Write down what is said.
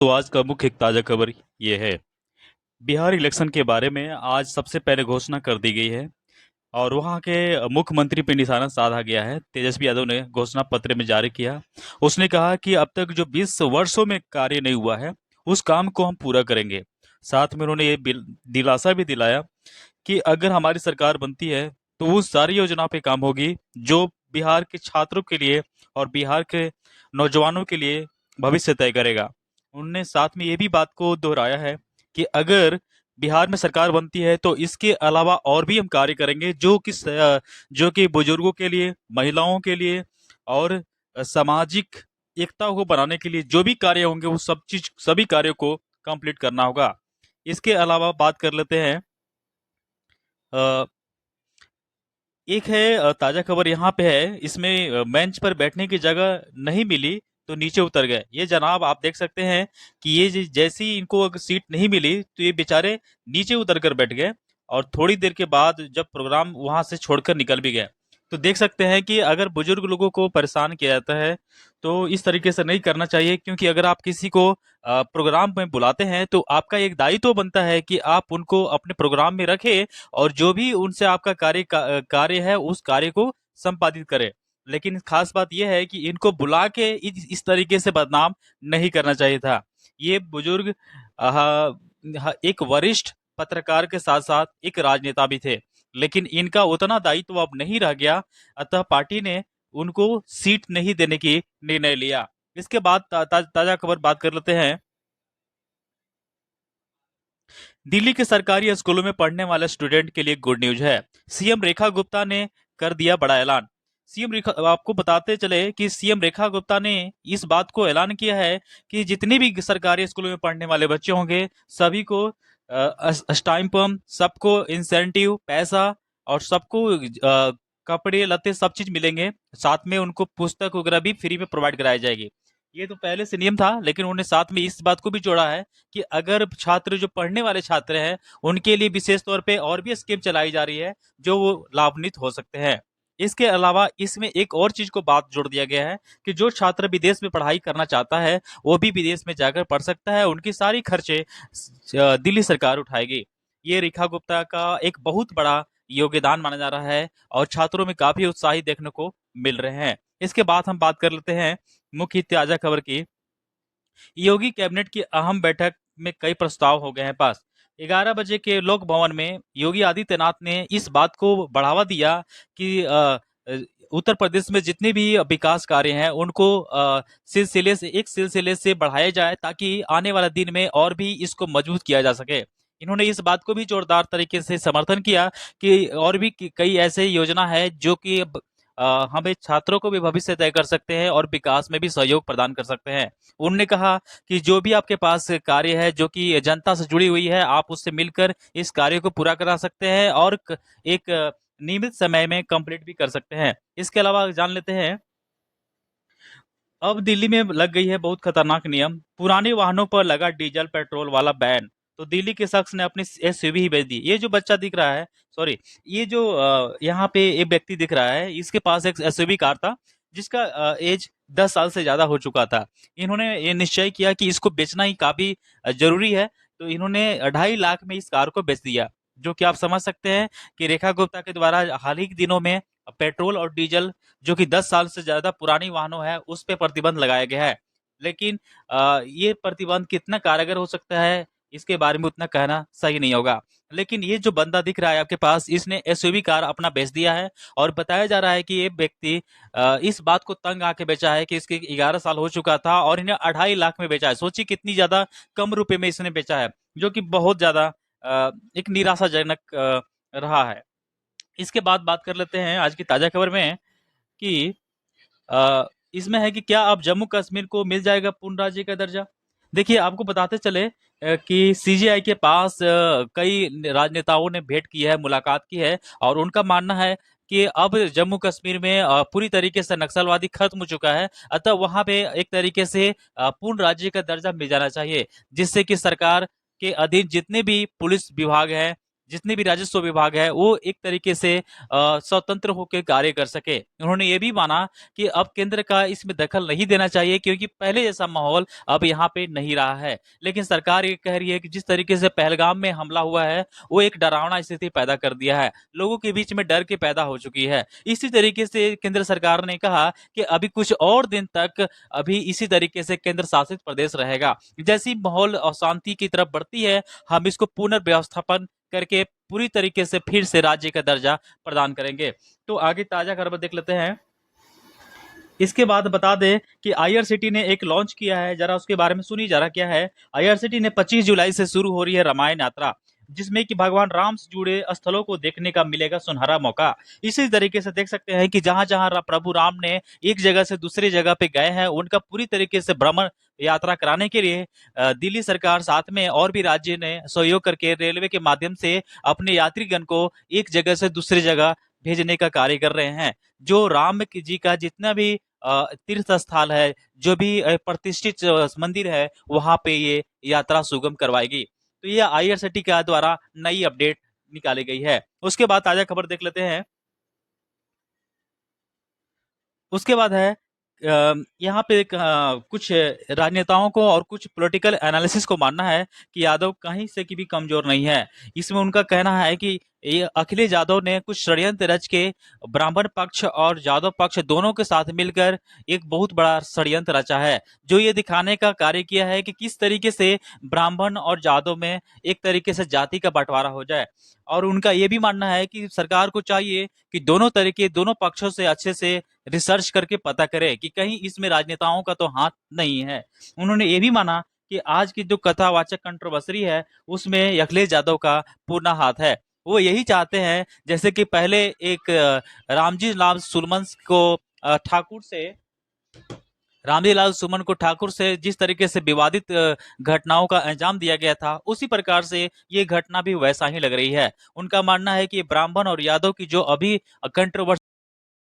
तो आज का मुख्य एक ताज़ा खबर ये है। बिहार इलेक्शन के बारे में आज सबसे पहले घोषणा कर दी गई है और वहाँ के मुख्यमंत्री पे निशाना साधा गया है। तेजस्वी यादव ने घोषणा पत्र में जारी किया। उसने कहा कि अब तक जो 20 वर्षों में कार्य नहीं हुआ है, उस काम को हम पूरा करेंगे। साथ में उन्होंने ये दिलासा भी दिलाया कि अगर हमारी सरकार बनती है तो वो सारी योजना पे काम होगी जो बिहार के छात्रों के लिए और बिहार के नौजवानों के लिए भविष्य तय करेगा। उन्होंने साथ में ये भी बात को दोहराया है कि अगर बिहार में सरकार बनती है तो इसके अलावा और भी हम कार्य करेंगे जो कि बुजुर्गों के लिए, महिलाओं के लिए और सामाजिक एकता को बनाने के लिए जो भी कार्य होंगे वो सभी कार्यों को कंप्लीट करना होगा। इसके अलावा बात कर लेते हैं। अ, एक है ताजा खबर यहाँ पे है। इसमें बेंच पर बैठने की जगह नहीं मिली तो नीचे उतर गए। ये जनाब आप देख सकते हैं कि ये जैसी इनको अगर सीट नहीं मिली तो ये बेचारे नीचे उतर कर बैठ गए और थोड़ी देर के बाद जब प्रोग्राम वहां से छोड़कर निकल भी गए। तो देख सकते हैं कि अगर बुजुर्ग लोगों को परेशान किया जाता है तो इस तरीके से नहीं करना चाहिए, क्योंकि अगर आप किसी को प्रोग्राम में बुलाते हैं तो आपका एक दायित्व बनता है कि आप उनको अपने प्रोग्राम में रखें और जो भी उनसे आपका कार्य है उस कार्य को संपादित करे। लेकिन खास बात यह है कि इनको बुला के इस तरीके से बदनाम नहीं करना चाहिए था। ये बुजुर्ग एक वरिष्ठ पत्रकार के साथ साथ एक राजनेता भी थे, लेकिन इनका उतना दायित्व अब नहीं रह गया। अतः पार्टी ने उनको सीट नहीं देने की निर्णय लिया। इसके बाद ताजा खबर बात कर लेते हैं। दिल्ली के सरकारी स्कूलों में पढ़ने वाले स्टूडेंट के लिए गुड न्यूज है। सीएम रेखा गुप्ता ने कर दिया बड़ा ऐलान। सीएम रेखा, आपको बताते चले कि सीएम रेखा गुप्ता ने इस बात को ऐलान किया है कि जितने भी सरकारी स्कूलों में पढ़ने वाले बच्चे होंगे सभी को स्टाइपेंड, सबको इंसेंटिव पैसा और सबको कपड़े लत्ते सब चीज मिलेंगे। साथ में उनको पुस्तक वगैरह भी फ्री में प्रोवाइड कराई जाएगी। ये तो पहले से नियम था, लेकिन उन्होंने साथ में इस बात को भी जोड़ा है कि अगर छात्र जो पढ़ने वाले छात्र हैं उनके लिए विशेष तौर पे और भी स्कीम चलाई जा रही है जो वो लाभान्वित हो सकते हैं। इसके अलावा इसमें एक और चीज को बात जोड़ दिया गया है कि जो छात्र विदेश में पढ़ाई करना चाहता है वो भी विदेश में जाकर पढ़ सकता है। उनकी सारी खर्चे दिल्ली सरकार उठाएगी। ये रेखा गुप्ता का एक बहुत बड़ा योगदान माना जा रहा है और छात्रों में काफी उत्साही देखने को मिल रहे हैं। इसके बाद हम बात कर लेते हैं मुख्य ताजा खबर की। योगी कैबिनेट की अहम बैठक में कई प्रस्ताव हो गए हैं पास। 11 बजे के लोक भवन में योगी आदित्यनाथ ने इस बात को बढ़ावा दिया कि उत्तर प्रदेश में जितने भी विकास कार्य हैं उनको सिलसिले से बढ़ाया जाए ताकि आने वाला दिन में और भी इसको मजबूत किया जा सके। इन्होंने इस बात को भी जोरदार तरीके से समर्थन किया कि और भी कई ऐसे योजना है जो कि हमें छात्रों को भी भविष्य तय कर सकते हैं और विकास में भी सहयोग प्रदान कर सकते हैं। उन्होंने कहा कि जो भी आपके पास कार्य है जो कि जनता से जुड़ी हुई है आप उससे मिलकर इस कार्य को पूरा करा सकते हैं और एक नियमित समय में कंप्लीट भी कर सकते हैं। इसके अलावा जान लेते हैं, अब दिल्ली में लग गई है बहुत खतरनाक नियम। पुराने वाहनों पर लगा डीजल पेट्रोल वाला बैन। तो दिल्ली के शख्स ने अपनी एसयूवी ही बेच दी। ये जो बच्चा दिख रहा है, सॉरी, ये जो यहाँ पे एक व्यक्ति दिख रहा है, इसके पास एक एसयूवी कार था जिसका एज 10 साल से ज्यादा हो चुका था। इन्होंने ये निश्चय किया कि इसको बेचना ही काफी जरूरी है, तो इन्होंने 2.5 लाख में इस कार को बेच दिया। जो कि आप समझ सकते हैं कि रेखा गुप्ता के द्वारा हाल ही के दिनों में पेट्रोल और डीजल जो कि 10 साल से ज्यादा पुरानी वाहनों है उस पे प्रतिबंध लगाया गया है। लेकिन ये प्रतिबंध कितना कारगर हो सकता है इसके बारे में उतना कहना सही नहीं होगा। लेकिन ये जो बंदा दिख रहा है आपके पास, इसने एसयूवी कार अपना बेच दिया है और बताया जा रहा है कि ये व्यक्ति इस बात को तंग आके बेचा है कि इसके 11 साल हो चुका था और इन्हें 2.5 लाख में बेचा है। सोचिए कितनी ज्यादा कम रुपए में इसने बेचा है, जो कि बहुत ज्यादा एक निराशाजनक रहा है। इसके बाद बात कर लेते हैं आज की ताजा खबर में कि इसमें है कि क्या अब जम्मू कश्मीर को मिल जाएगा पूर्ण राज्य का दर्जा। देखिए आपको बताते चले कि सीजेआई के पास कई राजनेताओं ने भेंट की है, मुलाकात की है और उनका मानना है कि अब जम्मू कश्मीर में पूरी तरीके से नक्सलवादी खत्म हो चुका है। अतः वहां पे एक तरीके से पूर्ण राज्य का दर्जा मिल जाना चाहिए, जिससे कि सरकार के अधीन जितने भी पुलिस विभाग हैं, जितने भी राजस्व विभाग है वो एक तरीके से स्वतंत्र होकर कार्य कर सके। उन्होंने ये भी माना कि अब केंद्र का इसमें दखल नहीं देना चाहिए, क्योंकि पहले जैसा माहौल अब यहाँ पे नहीं रहा है। लेकिन सरकार ये कह रही है कि जिस तरीके से पहलगाम में हमला हुआ है वो एक डरावना स्थिति पैदा कर दिया है, लोगों के बीच में डर के पैदा हो चुकी है। इसी तरीके से केंद्र सरकार ने कहा कि अभी कुछ और दिन तक अभी इसी तरीके से केंद्र शासित प्रदेश रहेगा। जैसी माहौल अशांति की तरफ बढ़ती है, हम इसको पुनर्व्यवस्थापन करके पूरी तरीके से फिर से राज्य का दर्जा प्रदान करेंगे। तो आगे ताजा खबर देख लेते हैं। इसके बाद बता दें कि आईआरसीटी ने एक लॉन्च किया है, जरा उसके बारे में सुनिए जरा क्या है। आईआरसीटी ने 25 जुलाई से शुरू हो रही है रामायण यात्रा, जिसमें कि भगवान राम से जुड़े स्थलों को देखने का मिलेगा सुनहरा मौका। इसी तरीके से देख सकते हैं कि जहां जहां प्रभु राम ने एक जगह से दूसरी जगह पे गए हैं, उनका पूरी तरीके से भ्रमण यात्रा कराने के लिए दिल्ली सरकार साथ में और भी राज्य ने सहयोग करके रेलवे के माध्यम से अपने यात्रीगण को एक जगह से दूसरी जगह भेजने का कार्य कर रहे हैं। जो राम जी का जितना भी तीर्थ स्थल है, जो भी प्रतिष्ठित मंदिर है, वहां पे ये यात्रा सुगम करवाएगी। तो ये आईआरसीटी के द्वारा नई अपडेट निकाली गई है। उसके बाद ताजा खबर देख लेते हैं। उसके बाद है यहाँ पे कुछ राजनेताओं को और कुछ पॉलिटिकल एनालिसिस को मानना है कि यादव कहीं से की भी कमजोर नहीं है। इसमें उनका कहना है कि ये अखिलेश यादव ने कुछ षड्यंत्र रच के ब्राह्मण पक्ष और यादव पक्ष दोनों के साथ मिलकर एक बहुत बड़ा षड्यंत्र रचा है, जो ये दिखाने का कार्य किया है कि किस तरीके से ब्राह्मण और यादव में एक तरीके से जाति का बंटवारा हो जाए। और उनका ये भी मानना है कि सरकार को चाहिए कि दोनों पक्षों से अच्छे से रिसर्च करके पता करे कि कहीं इसमें राजनेताओं का तो हाथ नहीं है। उन्होंने ये भी माना कि आज की जो कथावाचक कंट्रोवर्सी है उसमें अखिलेश यादव का पूर्ण हाथ है। वो यही चाहते हैं जैसे कि पहले एक रामजी लाल सुरमन को ठाकुर से रामजीलाल सुमन को ठाकुर से जिस तरीके से विवादित घटनाओं का अंजाम दिया गया था, उसी प्रकार से ये घटना भी वैसा ही लग रही है। उनका मानना है कि ब्राह्मण और यादव की जो अभी कंट्रोवर्सी